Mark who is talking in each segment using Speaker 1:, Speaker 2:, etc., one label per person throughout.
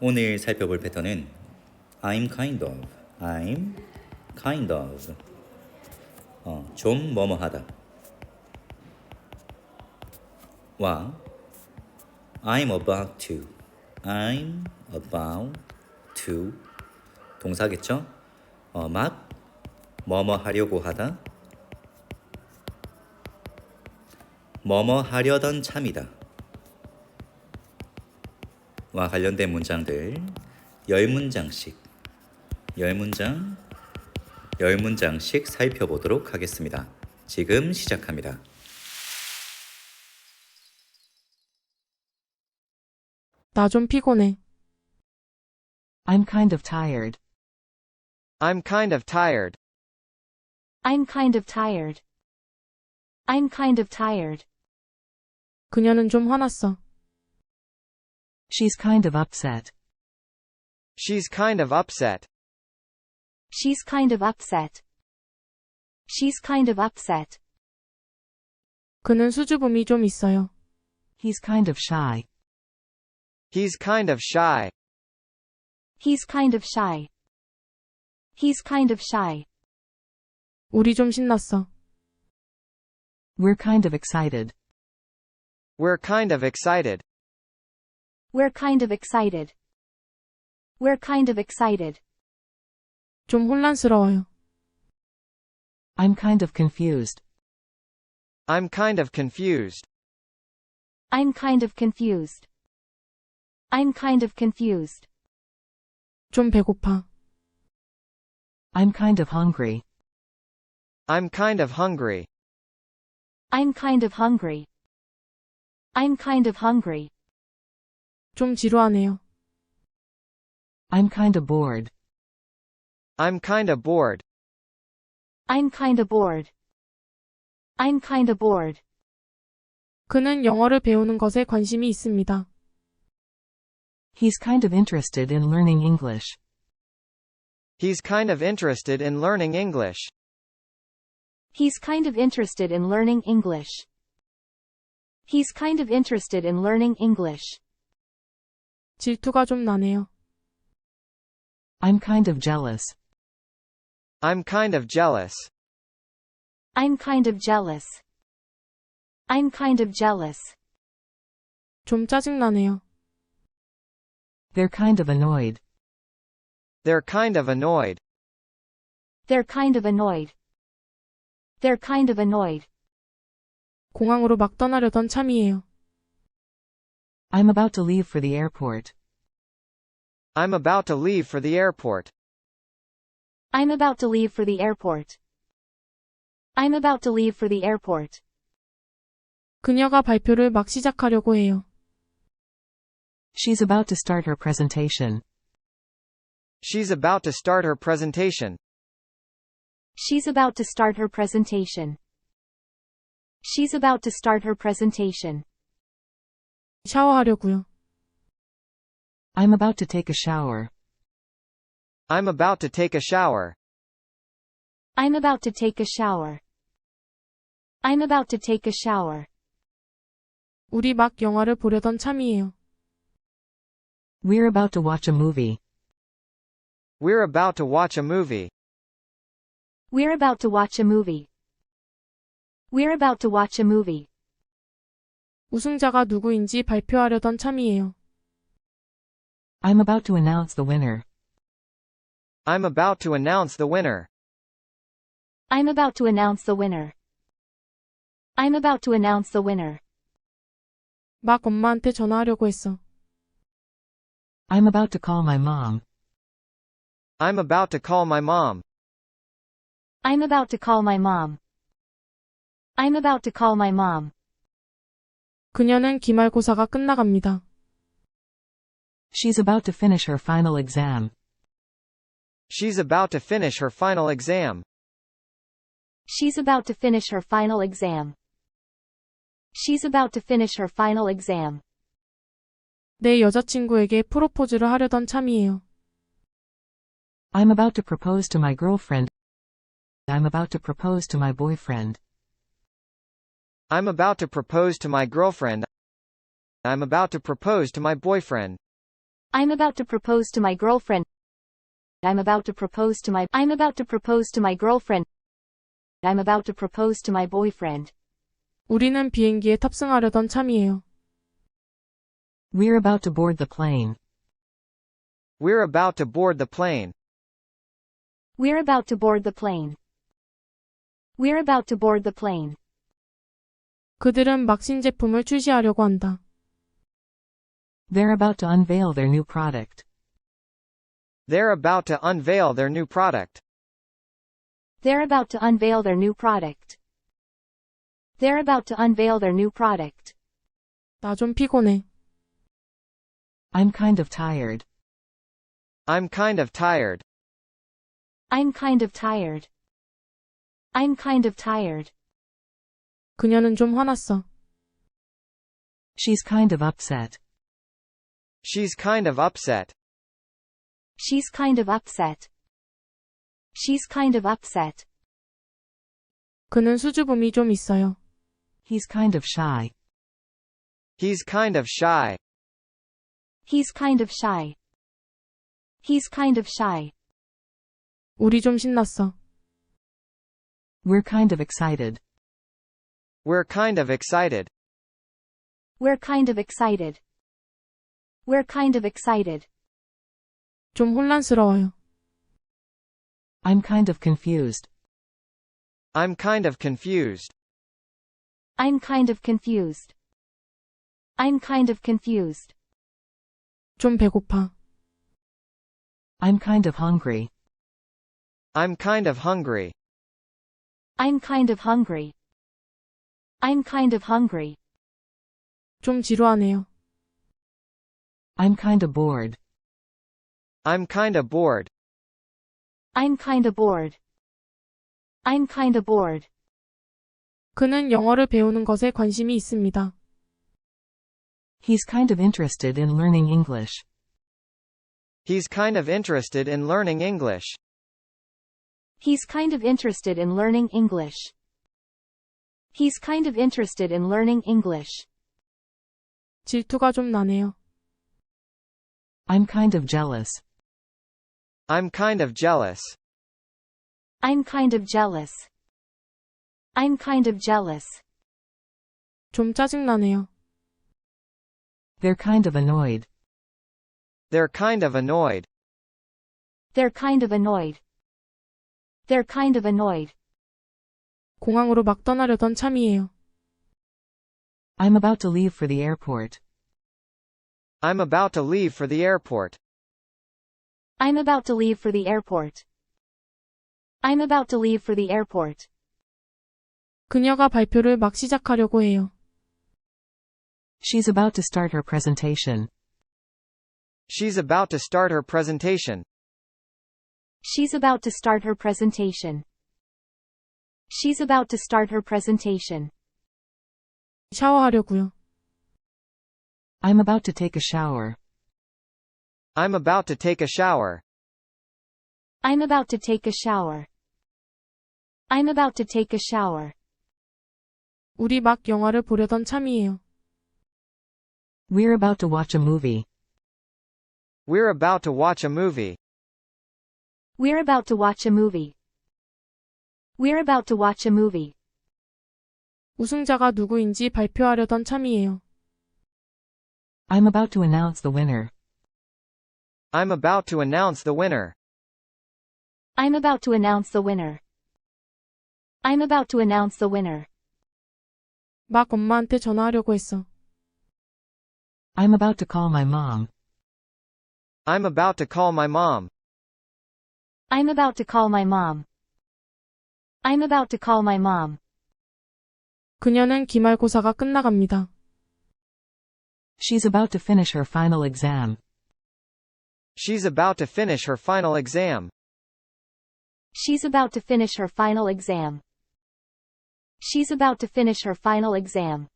Speaker 1: 오늘 살펴볼 패턴은 I'm kind of, I'm kind of 좀 뭐뭐 하다 와 I'm about to, I'm about to 동사겠죠? 막 뭐뭐 하려고 하다 뭐뭐 하려던 참이다 와 관련된 문장들 10문장씩 살펴보도록 하겠습니다. 지금 시작합니다.
Speaker 2: 나 좀 피곤해.
Speaker 3: I'm kind of tired.
Speaker 4: I'm kind of tired.
Speaker 5: I'm kind of tired. I'm kind of tired.
Speaker 2: 그녀는 좀 화났어.
Speaker 3: She's kind of upset.
Speaker 4: She's kind of upset.
Speaker 5: She's kind of upset. She's kind of upset.
Speaker 2: 그는 수줍음이 좀 있어요.
Speaker 3: He's kind of shy.
Speaker 4: He's kind of shy.
Speaker 5: He's kind of shy. He's kind of shy.
Speaker 2: 우리 좀 신났어.
Speaker 3: We're kind of excited.
Speaker 4: We're kind of excited.
Speaker 5: We're kind of excited. We're kind of excited.
Speaker 2: 좀 혼란스러워요.
Speaker 3: I'm kind of confused.
Speaker 4: I'm kind of confused.
Speaker 5: I'm kind of confused. I'm kind of confused.
Speaker 2: 좀 배고파.
Speaker 3: I'm kind of hungry.
Speaker 4: I'm kind of hungry.
Speaker 5: I'm kind of hungry. I'm kind of hungry.
Speaker 2: 좀 지루하네요.
Speaker 3: I'm kind of bored.
Speaker 4: I'm kind of bored.
Speaker 5: I'm kind of bored. I'm kind of bored.
Speaker 2: 그는 영어를 배우는 것에 관심이 있습니다.
Speaker 3: He's kind of interested in learning English.
Speaker 4: He's kind of interested in learning English.
Speaker 5: He's kind of interested in learning English. He's kind of interested in learning English.
Speaker 2: 질투가 좀 나네요.
Speaker 3: I'm kind of jealous.
Speaker 4: I'm kind of jealous.
Speaker 5: I'm kind of jealous. I'm kind of jealous.
Speaker 2: 좀 짜증나네요.
Speaker 3: They're kind of annoyed.
Speaker 4: They're kind of annoyed.
Speaker 5: They're kind of annoyed. They're kind of annoyed.
Speaker 2: 공항으로 막 떠나려던 참이에요.
Speaker 3: I'm about to leave for the airport.
Speaker 4: I'm about to leave for the airport.
Speaker 5: I'm about to leave for the airport. I'm about to leave for the airport.
Speaker 2: 그녀가 발표를 막 시작하려고 해요.
Speaker 3: She's about to start her presentation.
Speaker 4: She's about to start her presentation.
Speaker 5: She's about to start her presentation. She's about to start her presentation.
Speaker 2: 샤워하려고요.
Speaker 3: I'm about to take a shower.
Speaker 4: I'm about to take a shower.
Speaker 5: I'm about to take a shower. I'm about to take a shower.
Speaker 2: 우리 막 영화를 보려던 참이에요.
Speaker 3: We're about to watch a movie.
Speaker 4: We're about to watch a movie.
Speaker 5: We're about to watch a movie. We're about to watch a movie.
Speaker 2: 우승자가 누구인지 발표하려던 참이에요.
Speaker 3: I'm about to announce the winner.
Speaker 4: I'm about to announce the winner.
Speaker 5: I'm about to announce the winner. I'm about to announce the winner.
Speaker 2: 막 엄마한테 전화하려고 했어.
Speaker 3: I'm about to call my mom.
Speaker 4: I'm about to call my mom.
Speaker 5: I'm about to call my mom. I'm about to call my mom.
Speaker 2: 그녀는 기말고사가 끝나갑니다.
Speaker 3: She's about to finish her final exam.
Speaker 4: She's about to finish her final exam.
Speaker 5: She's about to finish her final exam. She's about to finish her final exam.
Speaker 2: 내 여자친구에게 프로포즈를 하려던 참이에요.
Speaker 3: I'm about to propose to my girlfriend. I'm about to propose to my boyfriend.
Speaker 4: I'm about to propose to my girlfriend. I'm about to propose to my boyfriend.
Speaker 5: I'm about to propose to my girlfriend. I'm about to propose to my girlfriend. I'm about to propose to my boyfriend.
Speaker 2: 우리는 비행기에 탑승하려던 참이에요.
Speaker 3: We're about to board the plane.
Speaker 4: We're about to board the plane.
Speaker 5: We're about to board the plane. We're about to board the plane.
Speaker 2: 그들은 막 신제품을 출시하려고 한다.
Speaker 3: They're about to unveil their new product.
Speaker 4: They're about to unveil their new product.
Speaker 5: They're about to unveil their new product. They're about to unveil their new product.
Speaker 2: 나 좀 피곤해.
Speaker 3: I'm kind of tired.
Speaker 4: I'm kind of tired.
Speaker 5: I'm kind of tired. I'm kind of tired.
Speaker 2: 그녀는 좀 화났어.
Speaker 3: She's kind of upset.
Speaker 4: She's kind of upset.
Speaker 5: She's kind of upset. She's kind of upset.
Speaker 2: 그는 수줍음이 좀 있어요.
Speaker 3: He's kind of shy.
Speaker 4: He's kind of shy.
Speaker 5: He's kind of shy. He's kind of shy.
Speaker 2: 우리 좀 신났어.
Speaker 3: We're kind of excited.
Speaker 4: We're kind of excited.
Speaker 5: We're kind of excited. We're kind of excited.
Speaker 2: 좀 혼란스러워요.
Speaker 3: I'm kind of confused.
Speaker 4: I'm kind of confused.
Speaker 5: I'm kind of confused. I'm kind of confused.
Speaker 2: 좀 배고파.
Speaker 3: I'm kind of hungry.
Speaker 4: I'm kind of hungry.
Speaker 5: I'm kind of hungry. I'm kind of hungry.
Speaker 2: 좀 지루하네요.
Speaker 3: I'm kind of bored.
Speaker 4: I'm kind of bored.
Speaker 5: I'm kind of bored. I'm kind of bored.
Speaker 2: 그는 영어를 배우는 것에 관심이 있습니다.
Speaker 3: He's kind of interested in learning English.
Speaker 4: He's kind of interested in learning English.
Speaker 5: He's kind of interested in learning English. He's kind of interested in learning English.
Speaker 2: 질투가 좀 나네요.
Speaker 3: I'm kind of jealous.
Speaker 4: I'm kind of jealous.
Speaker 5: I'm kind of jealous. I'm kind of jealous.
Speaker 2: 좀 짜증나네요.
Speaker 3: They're kind of annoyed.
Speaker 4: They're kind of annoyed.
Speaker 5: They're kind of annoyed. They're kind of annoyed.
Speaker 2: 공항으로 막 떠나려던 참이에요.
Speaker 3: I'm about to leave for the airport.
Speaker 4: I'm about to leave for the airport.
Speaker 5: I'm about to leave for the airport. I'm about to leave for the airport.
Speaker 2: 그녀가 발표를 막 시작하려고 해요.
Speaker 3: She's about to start her presentation.
Speaker 4: She's about to start her presentation.
Speaker 5: She's about to start her presentation. She's about to start her presentation.
Speaker 2: 샤워하려고요.
Speaker 3: I'm about to take a shower.
Speaker 4: I'm about to take a shower.
Speaker 5: I'm about to take a shower. I'm about to take a shower.
Speaker 2: 우리 막 영화를 보려던 참이에요.
Speaker 3: We're about to watch a movie.
Speaker 4: We're about to watch a movie.
Speaker 5: We're about to watch a movie. We're about to watch a movie.
Speaker 2: 우승자가 누구인지 발표하려던 참이에요.
Speaker 3: I'm about to announce the winner.
Speaker 4: I'm about to announce the winner.
Speaker 5: I'm about to announce the winner. I'm about to announce the winner.
Speaker 2: 막 엄마한테 전화하려고 했어.
Speaker 3: I'm about to call my mom.
Speaker 4: I'm about to call my mom.
Speaker 5: I'm about to call my mom. I'm about to call my mom.
Speaker 2: 그녀는 기말고사가 끝나갑니다.
Speaker 3: She's about to finish her final exam.
Speaker 4: She's about to finish her final exam.
Speaker 5: She's about to finish her final exam. She's about to finish her final exam.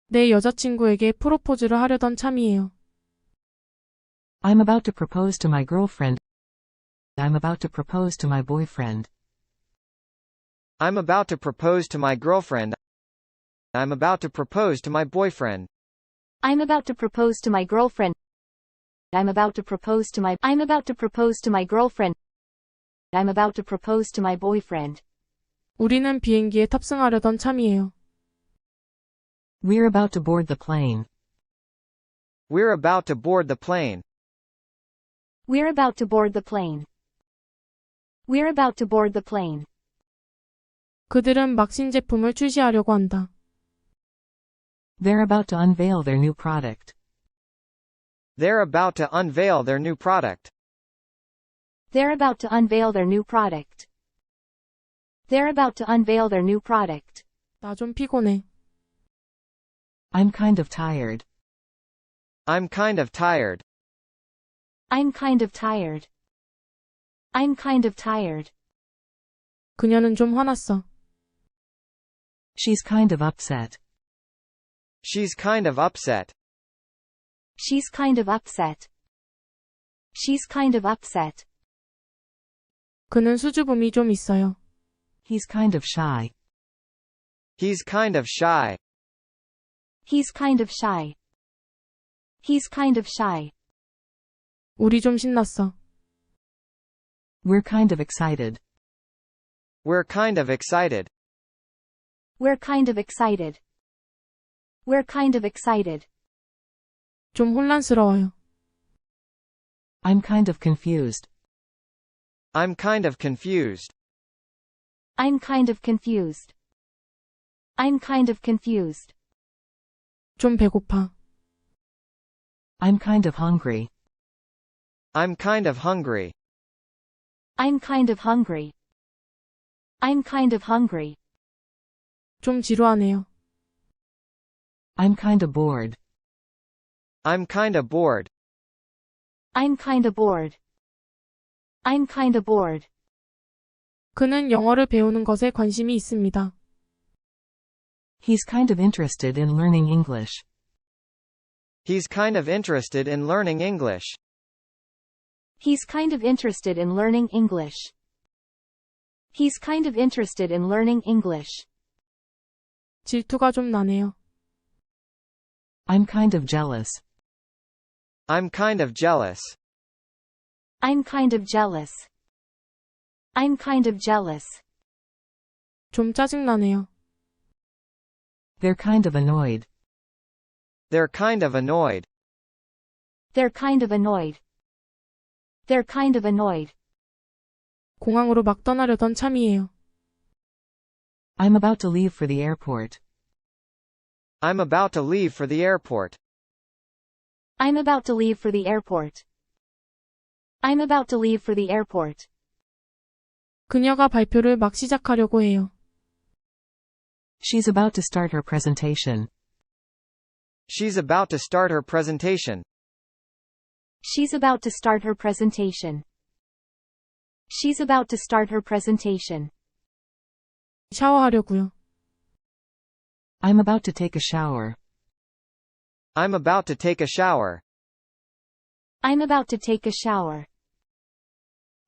Speaker 2: 내 여자친구에게 프로포즈를 하려던 참이에요.
Speaker 3: I'm about to propose to my girlfriend. I'm about to propose to my boyfriend.
Speaker 4: I'm about to propose to my girlfriend. I'm about to propose to my boyfriend.
Speaker 5: I'm about to propose to my girlfriend. I'm about to propose to my I'm about to propose to my girlfriend. I'm about to propose to my boyfriend.
Speaker 2: 우리는 비행기에 탑승하려던 참이에요.
Speaker 3: We're about to board the plane.
Speaker 4: We're about to board the plane.
Speaker 5: We're about to board the plane. We're about to board the plane.
Speaker 2: 그들은 막 신제품을 출시하려고 한다.
Speaker 3: They're about to unveil their new product.
Speaker 4: They're about to unveil their new product.
Speaker 5: They're about to unveil their new product. They're about to unveil their new product.
Speaker 2: 나 좀 피곤해.
Speaker 3: I'm kind of tired.
Speaker 4: I'm kind of tired.
Speaker 5: I'm kind of tired. I'm kind of tired.
Speaker 2: 그녀는 좀 화났어.
Speaker 3: She's kind of upset.
Speaker 4: She's kind of upset.
Speaker 5: She's kind of upset. She's kind of upset.
Speaker 2: 그는 수줍음이 좀 있어요.
Speaker 3: He's kind of shy.
Speaker 4: He's kind of shy.
Speaker 5: He's kind of shy. He's kind of shy.
Speaker 2: 우리 좀 신났어.
Speaker 3: We're kind of excited.
Speaker 4: We're kind of excited.
Speaker 5: We're kind of excited. We're kind of excited.
Speaker 2: 좀 혼란스러워요.
Speaker 3: I'm kind of confused.
Speaker 4: I'm kind of confused.
Speaker 5: I'm kind of confused. I'm kind of confused.
Speaker 2: 좀 배고파.
Speaker 3: I'm kind of hungry.
Speaker 4: I'm kind of hungry.
Speaker 5: I'm kind of hungry. I'm kind of hungry.
Speaker 2: 좀 지루하네요.
Speaker 3: I'm kind of bored.
Speaker 4: I'm kind of bored.
Speaker 5: I'm kind of bored. I'm kind of bored.
Speaker 2: 그는 영어를 배우는 것에 관심이 있습니다.
Speaker 3: He's kind of interested in learning English.
Speaker 4: He's kind of interested in learning English.
Speaker 5: He's kind of interested in learning English. He's kind of interested in learning English.
Speaker 2: 질투가 좀 나네요.
Speaker 3: I'm kind of jealous.
Speaker 4: I'm kind of jealous.
Speaker 5: I'm kind of jealous. I'm kind of jealous.
Speaker 2: 좀 짜증나네요.
Speaker 3: They're kind of annoyed.
Speaker 4: They're kind of annoyed.
Speaker 5: They're kind of annoyed. They're kind of annoyed.
Speaker 2: 공항으로 막 떠나려던 참이에요.
Speaker 3: I'm about to leave for the airport.
Speaker 4: I'm about to leave for the airport.
Speaker 5: I'm about to leave for the airport. I'm about to leave for the airport.
Speaker 2: 그녀가 발표를 막 시작하려고 해요.
Speaker 3: She's about to start her presentation.
Speaker 4: She's about to start her presentation.
Speaker 5: She's about to start her presentation. She's about to start her presentation.
Speaker 2: 샤워하려고요.
Speaker 3: I'm about to take a shower.
Speaker 4: I'm about to take a shower.
Speaker 5: I'm about to take a shower.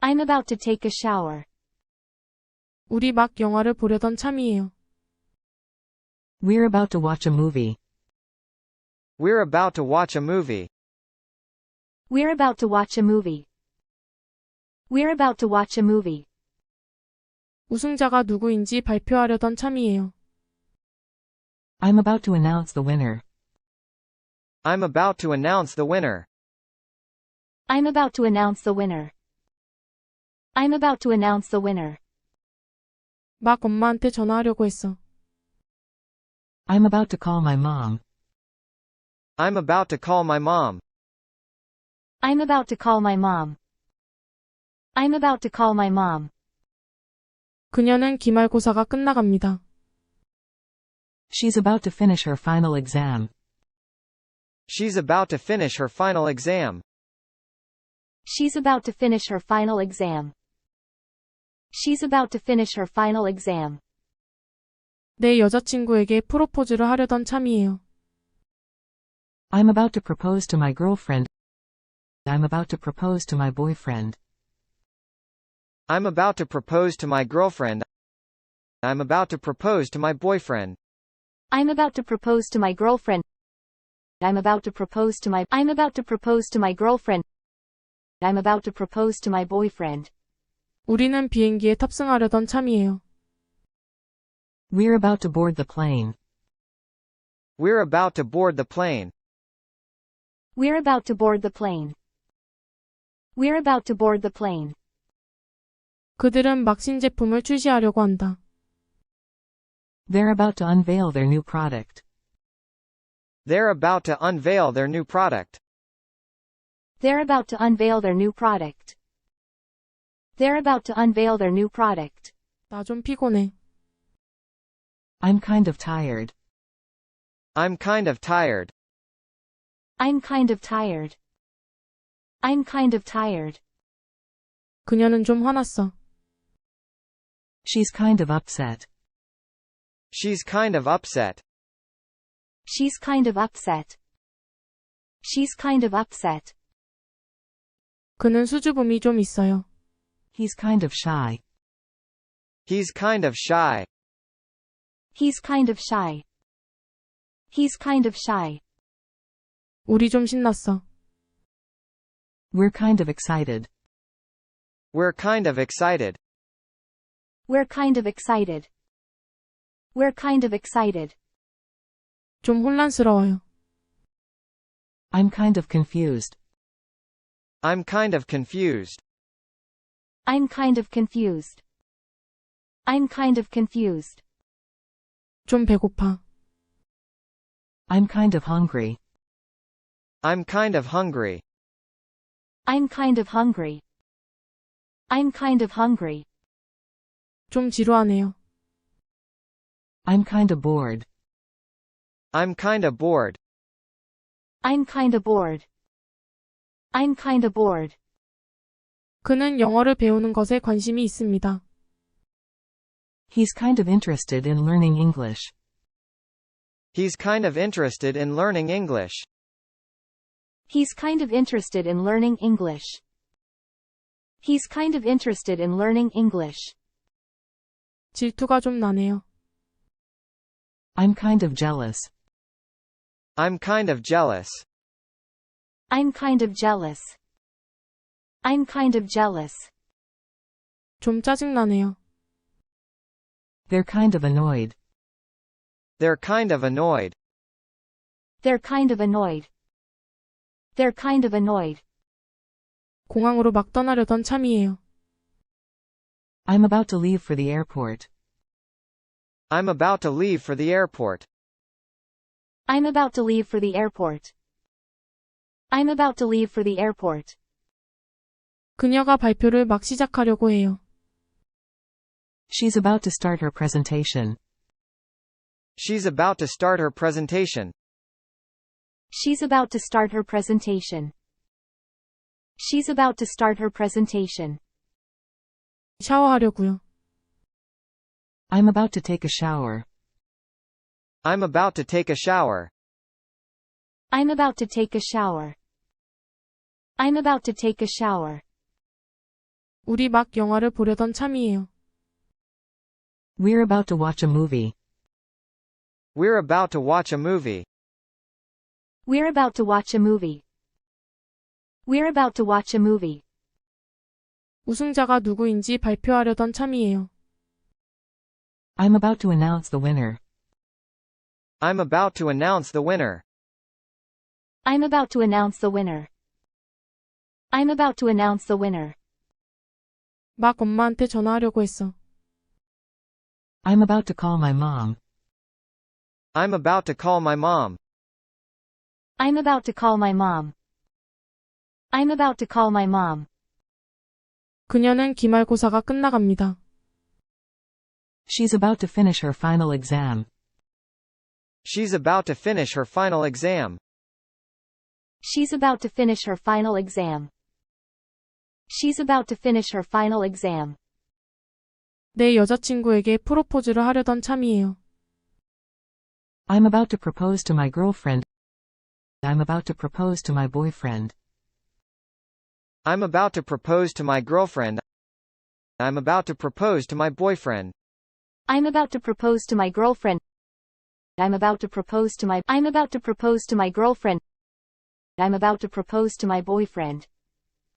Speaker 5: I'm about to take a shower.
Speaker 2: 우리 막 영화를 보려던 참이에요.
Speaker 3: We're about to watch a movie.
Speaker 4: We're about to watch a movie.
Speaker 5: We're about to watch a movie. We're about to watch a movie.
Speaker 2: 우승자가 누구인지 발표하려던 참이에요.
Speaker 3: I'm about to announce the winner.
Speaker 4: I'm about to announce the winner.
Speaker 5: I'm about to announce the winner. I'm about to announce the winner.
Speaker 2: 막 엄마한테 전화하려고 했어.
Speaker 3: I'm about to call my mom.
Speaker 4: I'm about to call my mom.
Speaker 5: I'm about to call my mom. I'm about to call my mom.
Speaker 2: 그녀는 기말고사가 끝나갑니다.
Speaker 3: She's about to finish her final exam.
Speaker 4: She's about to finish her final exam.
Speaker 5: She's about to finish her final exam. She's about to finish her final exam.
Speaker 2: 내 여자친구에게 프로포즈를 하려던 참이에요.
Speaker 3: I'm about to propose to my girlfriend. I'm about to propose to my boyfriend.
Speaker 4: I'm about to propose to my girlfriend. I'm about to propose to my boyfriend.
Speaker 5: I'm about to propose to my girlfriend. I'm about to propose to my girlfriend. I'm about to propose to my boyfriend.
Speaker 2: 우리는 비행기에 탑승하려던 참이에요.
Speaker 3: We're about to board the plane.
Speaker 4: We're about to board the plane.
Speaker 5: We're about to board the plane. We're about to board the plane.
Speaker 2: 그들은 막 신제품을 출시하려고 한다.
Speaker 3: They're about to unveil their new product.
Speaker 4: They're about to unveil their new product.
Speaker 5: They're about to unveil their new product. They're about to unveil their new product.
Speaker 2: 나 좀 피곤해.
Speaker 3: I'm kind of tired.
Speaker 4: I'm kind of tired.
Speaker 5: I'm kind of tired. I'm kind of tired.
Speaker 2: 그녀는 좀 화났어.
Speaker 3: She's kind of upset.
Speaker 4: She's kind of upset.
Speaker 5: She's kind of upset. She's kind of upset.
Speaker 2: 그는 수줍음이 좀 있어요.
Speaker 3: He's kind of shy.
Speaker 4: He's kind of shy.
Speaker 5: He's kind of shy. He's kind of shy.
Speaker 2: 우리 좀 신났어.
Speaker 3: We're kind of excited.
Speaker 4: We're kind of excited.
Speaker 5: We're kind of excited. We're kind of excited.
Speaker 2: 좀 혼란스러워요.
Speaker 3: I'm kind of confused.
Speaker 4: I'm kind of confused.
Speaker 5: I'm kind of confused. I'm kind of confused.
Speaker 2: 좀 배고파.
Speaker 3: I'm kind of hungry.
Speaker 4: I'm kind of hungry.
Speaker 5: I'm kind of hungry. I'm kind of hungry.
Speaker 2: 좀 지루하네요.
Speaker 3: I'm kind of bored.
Speaker 4: I'm kind of bored.
Speaker 5: I'm kind of bored. I'm kind of bored.
Speaker 2: 그는 영어를 배우는 것에 관심이 있습니다.
Speaker 3: He's kind of interested in learning English.
Speaker 4: He's kind of interested in learning English.
Speaker 5: He's kind of interested in learning English. He's kind of interested in learning English.
Speaker 2: 질투가 좀 나네요.
Speaker 3: I'm kind of jealous.
Speaker 4: I'm kind of jealous.
Speaker 5: I'm kind of jealous. I'm kind of jealous.
Speaker 2: 좀 짜증나네요.
Speaker 3: They're kind of annoyed.
Speaker 4: They're kind of annoyed.
Speaker 5: They're kind of annoyed. They're kind of annoyed.
Speaker 2: 공항으로 막 떠나려던 참이에요.
Speaker 3: I'm about to leave for the airport.
Speaker 4: I'm about to leave for the airport.
Speaker 5: I'm about to leave for the airport. I'm about to leave for the airport.
Speaker 2: 그녀가 발표를 막 시작하려고 해요.
Speaker 3: She's about to start her presentation.
Speaker 4: She's about to start her presentation.
Speaker 5: She's about to start her presentation. She's about to start her presentation.
Speaker 2: 샤워하려고요.
Speaker 3: I'm about to take a shower.
Speaker 4: I'm about to take a shower.
Speaker 5: I'm about to take a shower. I'm about to take a shower.
Speaker 2: 우리 막 영화를 보려던 참이에요.
Speaker 3: We're about to watch a movie.
Speaker 4: We're about to watch a movie.
Speaker 5: We're about to watch a movie. We're about to watch a movie.
Speaker 2: 우승자가 누구인지 발표하려던 참이에요.
Speaker 3: I'm about to announce the winner.
Speaker 4: I'm about to announce the winner.
Speaker 5: I'm about to announce the winner. I'm about to announce the winner.
Speaker 2: 막 엄마한테 전화하려고 했어.
Speaker 3: I'm about to call my mom.
Speaker 4: I'm about to call my mom.
Speaker 5: I'm about to call my mom. I'm about to call my mom.
Speaker 2: 그녀는 기말고사가 끝나갑니다.
Speaker 3: She's about to finish her final exam.
Speaker 4: She's about to finish her final exam.
Speaker 5: She's about to finish her final exam. She's about to finish her final exam.
Speaker 2: 내 여자친구에게 프로포즈를 하려던 참이에요.
Speaker 3: I'm about to propose to my girlfriend. I'm about to propose to my boyfriend.
Speaker 4: I'm about to propose to my girlfriend. I'm about to propose to my boyfriend.
Speaker 5: I'm about to propose to my girlfriend. I'm about to propose to my I'm about to propose to my girlfriend. I'm about to propose to my boyfriend.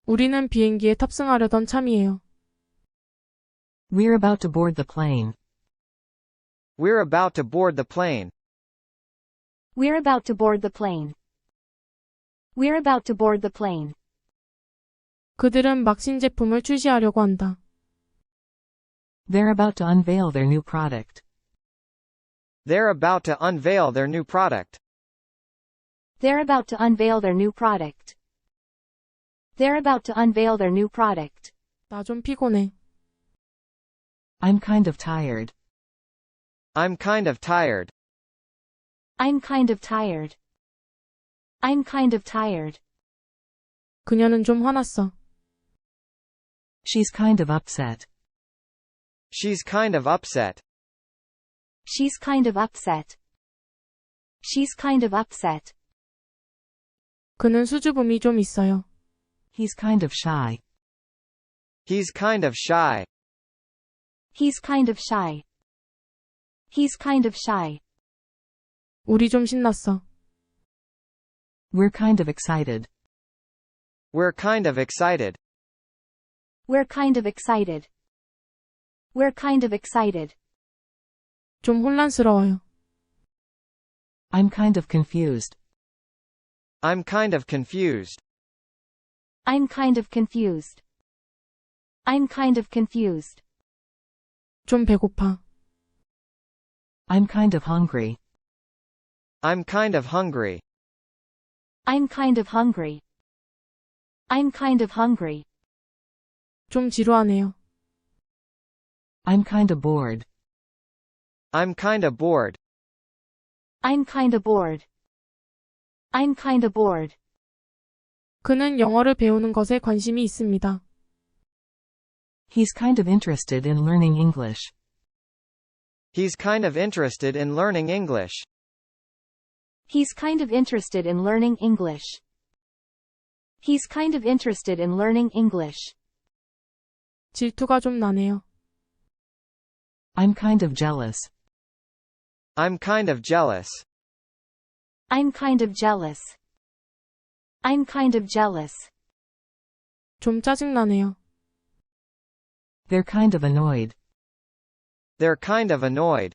Speaker 2: 우리는 비행기에 탑승하려던 참이에요.
Speaker 3: We're about to board the plane.
Speaker 4: We're about to board the plane.
Speaker 5: We're about to board the plane. We're about to board the plane.
Speaker 2: 그들은 막 신제품을 출시하려고 한다.
Speaker 3: They're about to unveil their new product.
Speaker 4: They're about to unveil their new product.
Speaker 5: They're about to unveil their new product. They're about to unveil their new product.
Speaker 2: 나 좀 피곤해.
Speaker 3: I'm kind of tired.
Speaker 4: I'm kind of tired.
Speaker 5: I'm kind of tired. I'm kind of tired.
Speaker 2: 그녀는 좀 화났어.
Speaker 3: She's kind of upset.
Speaker 4: She's kind of upset.
Speaker 5: She's kind of upset. She's kind of upset.
Speaker 2: 그는 수줍음이 좀 있어요.
Speaker 3: He's kind of shy.
Speaker 4: He's kind of shy.
Speaker 5: He's kind of shy. He's kind of shy.
Speaker 2: 우리 좀 신났어.
Speaker 3: We're kind of excited.
Speaker 4: We're kind of excited.
Speaker 5: We're kind of excited. We're kind of excited.
Speaker 2: 좀 혼란스러워요.
Speaker 3: I'm kind of confused.
Speaker 4: I'm kind of confused.
Speaker 5: I'm kind of confused. I'm kind of confused.
Speaker 2: 좀 배고파.
Speaker 3: I'm kind of hungry.
Speaker 4: I'm kind of hungry.
Speaker 5: I'm kind of hungry. I'm kind of hungry.
Speaker 2: 좀 지루하네요.
Speaker 3: I'm kind of bored.
Speaker 4: I'm kind of bored.
Speaker 5: I'm kind of bored. I'm kind of bored.
Speaker 2: 그는 영어를 배우는 것에 관심이 있습니다.
Speaker 3: He's kind of interested in learning English.
Speaker 4: He's kind of interested in learning English.
Speaker 5: He's kind of interested in learning English. He's kind of interested in learning English.
Speaker 2: 질투가 좀 나네요.
Speaker 3: I'm kind of jealous.
Speaker 4: I'm kind of jealous.
Speaker 5: I'm kind of jealous. I'm kind of jealous.
Speaker 2: 좀 짜증나네요.
Speaker 3: They're kind of annoyed.
Speaker 4: They're kind of annoyed.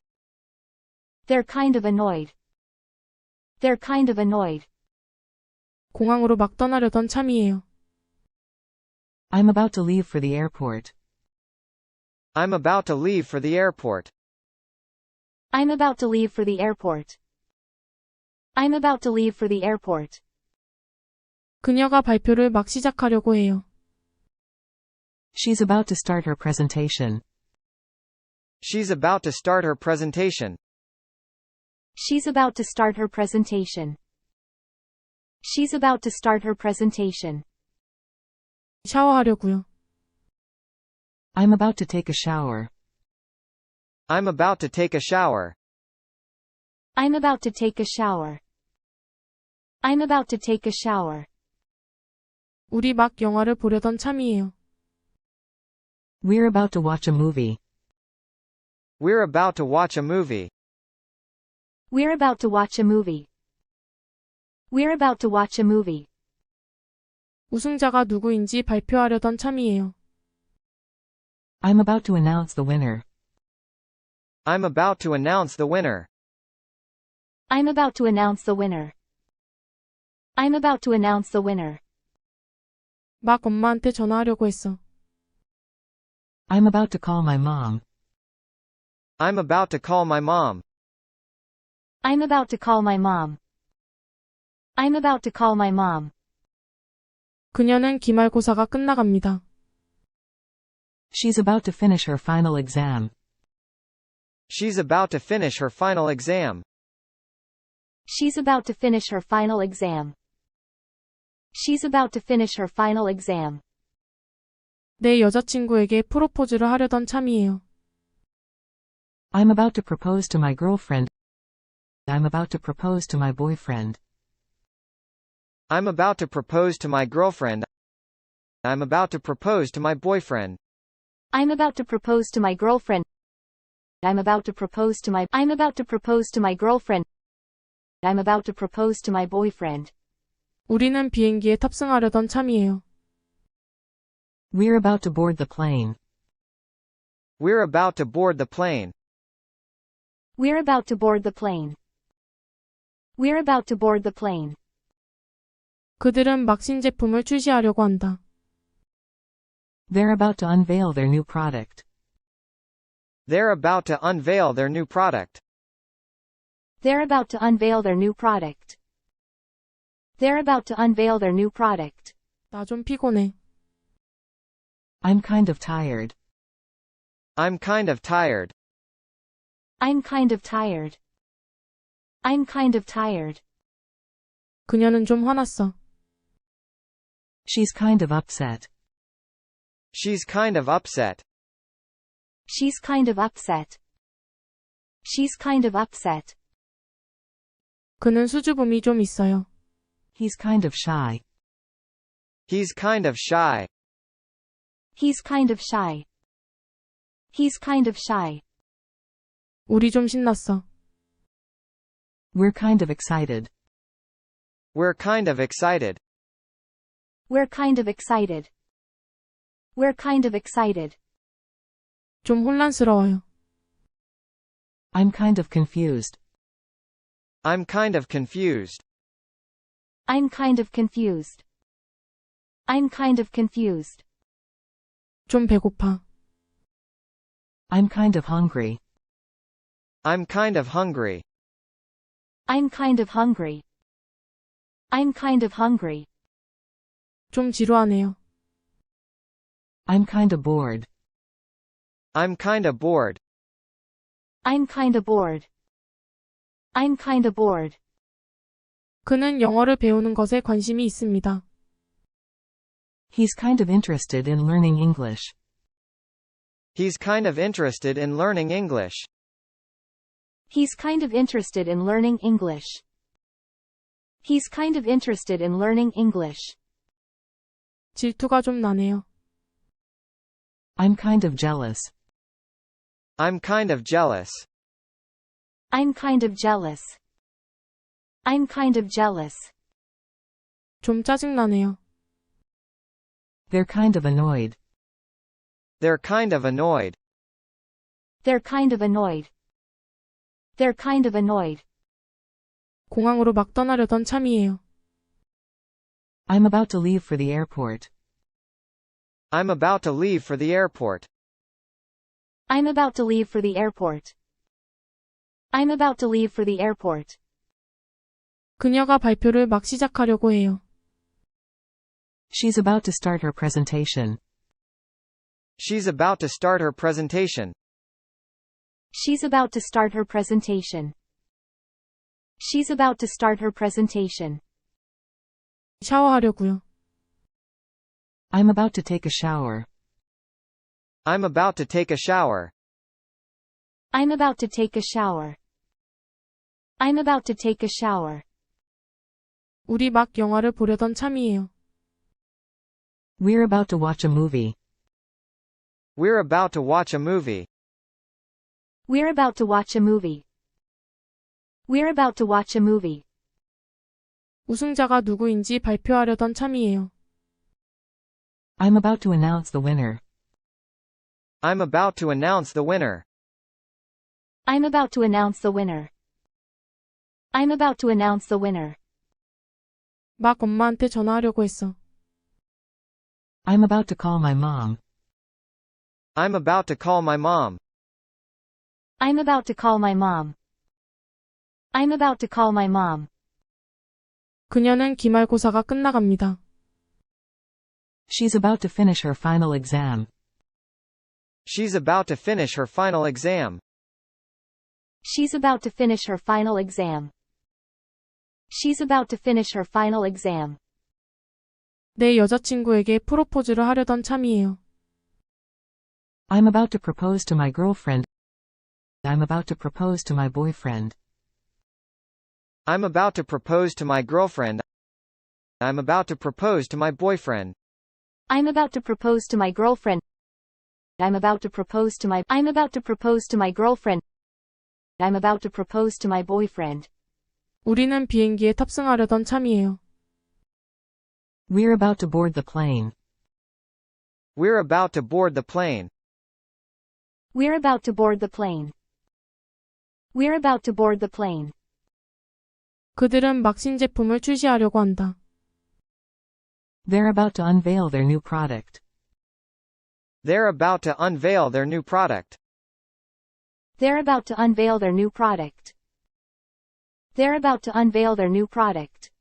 Speaker 5: They're kind of annoyed. They're kind of annoyed.
Speaker 2: 공항으로 막 떠나려던 참이에요.
Speaker 3: I'm about to leave for the airport.
Speaker 4: I'm about to leave for the airport.
Speaker 5: I'm about to leave for the airport. I'm about to leave for the airport.
Speaker 2: 그녀가 발표를 막 시작하려고 해요.
Speaker 3: She's about to start her presentation.
Speaker 4: She's about to start her presentation.
Speaker 5: She's about to start her presentation. She's about to start her presentation.
Speaker 2: 샤워하려고요.
Speaker 3: I'm about to take a shower.
Speaker 4: I'm about to take a shower.
Speaker 5: I'm about to take a shower. I'm about to take a shower.
Speaker 2: 우리 막 영화를 보려던 참이에요.
Speaker 3: We're about to watch a movie.
Speaker 4: We're about to watch a movie.
Speaker 5: We're about to watch a movie. We're about to watch a movie.
Speaker 2: 우승자가 누구인지 발표하려던 참이에요.
Speaker 3: I'm about to announce the winner.
Speaker 4: I'm about to announce the winner.
Speaker 5: I'm about to announce the winner. I'm about to announce the winner.
Speaker 2: 막 엄마한테 전화하려고 했어.
Speaker 3: I'm about to call my mom.
Speaker 4: I'm about to call my mom.
Speaker 5: I'm about to call my mom. I'm about to call my mom.
Speaker 2: 그녀는 기말고사가 끝나갑니다.
Speaker 3: She's about to finish her final exam.
Speaker 4: She's about to finish her final exam.
Speaker 5: She's about to finish her final exam. She's about to finish her final exam.
Speaker 2: 내 여자친구에게 프로포즈를 하려던 참이에요.
Speaker 3: I'm about to propose to my girlfriend. I'm about to propose to my boyfriend.
Speaker 4: I'm about to propose to my girlfriend. I'm about to propose to my boyfriend.
Speaker 5: I'm about to propose to my girlfriend. I'm about to propose to my I'm about to propose to my girlfriend. I'm about to propose to my boyfriend.
Speaker 2: 우리는 비행기에 탑승하려던 참이에요.
Speaker 3: We're about to board the plane.
Speaker 4: We're about to board the plane.
Speaker 5: We're about to board the plane. We're about to board the plane.
Speaker 2: 그들은 막 신제품을 출시하려고 한다.
Speaker 3: They're about to unveil their new product.
Speaker 4: They're about to unveil their new product.
Speaker 5: They're about to unveil their new product. They're about to unveil their new product.
Speaker 2: 나 좀 피곤해.
Speaker 3: I'm kind of tired.
Speaker 4: I'm kind of tired.
Speaker 5: I'm kind of tired. I'm kind of tired.
Speaker 2: 그녀는 좀 화났어.
Speaker 3: She's kind of upset.
Speaker 4: She's kind of upset.
Speaker 5: She's kind of upset. She's kind of upset.
Speaker 2: 그는 수줍음이 좀 있어요.
Speaker 3: He's kind of shy.
Speaker 4: He's kind of shy.
Speaker 5: He's kind of shy. He's kind of shy.
Speaker 2: 우리 좀 신났어.
Speaker 3: We're kind of excited.
Speaker 4: We're kind of excited.
Speaker 5: We're kind of excited. We're kind of excited.
Speaker 2: 좀 혼란스러워요.
Speaker 3: I'm kind of confused.
Speaker 4: I'm kind of confused.
Speaker 5: I'm kind of confused. I'm kind of confused.
Speaker 2: 좀 배고파.
Speaker 3: I'm kind of hungry.
Speaker 4: I'm kind of hungry.
Speaker 5: I'm kind of hungry. I'm kind of hungry.
Speaker 2: 좀 지루하네요.
Speaker 3: I'm kind of bored.
Speaker 4: I'm kind of bored.
Speaker 5: I'm kind of bored. I'm kind of bored.
Speaker 2: 그는 영어를 배우는 것에 관심이 있습니다.
Speaker 3: He's kind of interested in learning English.
Speaker 4: He's kind of interested in learning English.
Speaker 5: He's kind of interested in learning English. He's kind of interested in learning English.
Speaker 2: 질투가 좀 나네요.
Speaker 3: I'm kind of jealous.
Speaker 4: I'm kind of jealous.
Speaker 5: I'm kind of jealous. I'm kind of jealous.
Speaker 2: 좀 짜증나네요.
Speaker 3: They're kind of annoyed.
Speaker 4: They're kind of annoyed.
Speaker 5: They're kind of annoyed. They're kind of annoyed.
Speaker 2: 공항으로 막 떠나려던 참이에요.
Speaker 3: I'm about to leave for the airport.
Speaker 4: I'm about to leave for the airport.
Speaker 5: I'm about to leave for the airport. I'm about to leave for the airport.
Speaker 2: 그녀가 발표를 막 시작하려고 해요.
Speaker 3: She's about to start her presentation.
Speaker 4: She's about to start her presentation.
Speaker 5: She's about to start her presentation. She's about to start her presentation.
Speaker 2: 샤워하려고요.
Speaker 3: I'm about to take a shower.
Speaker 4: I'm about to take a shower.
Speaker 5: I'm about to take a shower. I'm about to take a shower.
Speaker 2: 우리 막 영화를 보려던 참이에요.
Speaker 3: We're about to watch a movie.
Speaker 4: We're about to watch a movie.
Speaker 5: We're about to watch a movie. We're about to watch a movie.
Speaker 2: 우승자가 누구인지 발표하려던 참이에요.
Speaker 3: I'm about to announce the winner.
Speaker 4: I'm about to announce the winner.
Speaker 5: I'm about to announce the winner. I'm about to announce the winner.
Speaker 2: 막 엄마한테 전화하려고 했어.
Speaker 3: I'm about to call my mom.
Speaker 4: I'm about to call my mom.
Speaker 5: I'm about to call my mom. I'm about to call my mom.
Speaker 2: 그녀는 기말고사가 끝나갑니다.
Speaker 3: She's about to finish her final exam.
Speaker 4: She's about to finish her final exam.
Speaker 5: She's about to finish her final exam. She's about to finish her final exam.
Speaker 2: 내 여자친구에게 프로포즈를 하려던 참이에요.
Speaker 3: I'm about to propose to my girlfriend. I'm about to propose to my boyfriend.
Speaker 4: I'm about to propose to my girlfriend. I'm about to propose to my boyfriend.
Speaker 5: I'm about to propose to my girlfriend. I'm about to propose to my girlfriend. I'm about to propose to my boyfriend.
Speaker 2: 우리는 비행기에 탑승하려던 참이에요.
Speaker 3: We're about to board the plane.
Speaker 4: We're about to board the plane.
Speaker 5: We're about to board the plane. We're about to board the plane.
Speaker 2: 그들은 막 신제품을 출시하려고 한다.
Speaker 3: They're about to unveil their new product.
Speaker 4: They're about to unveil their new product.
Speaker 5: They're about to unveil their new product. They're about to unveil their new product.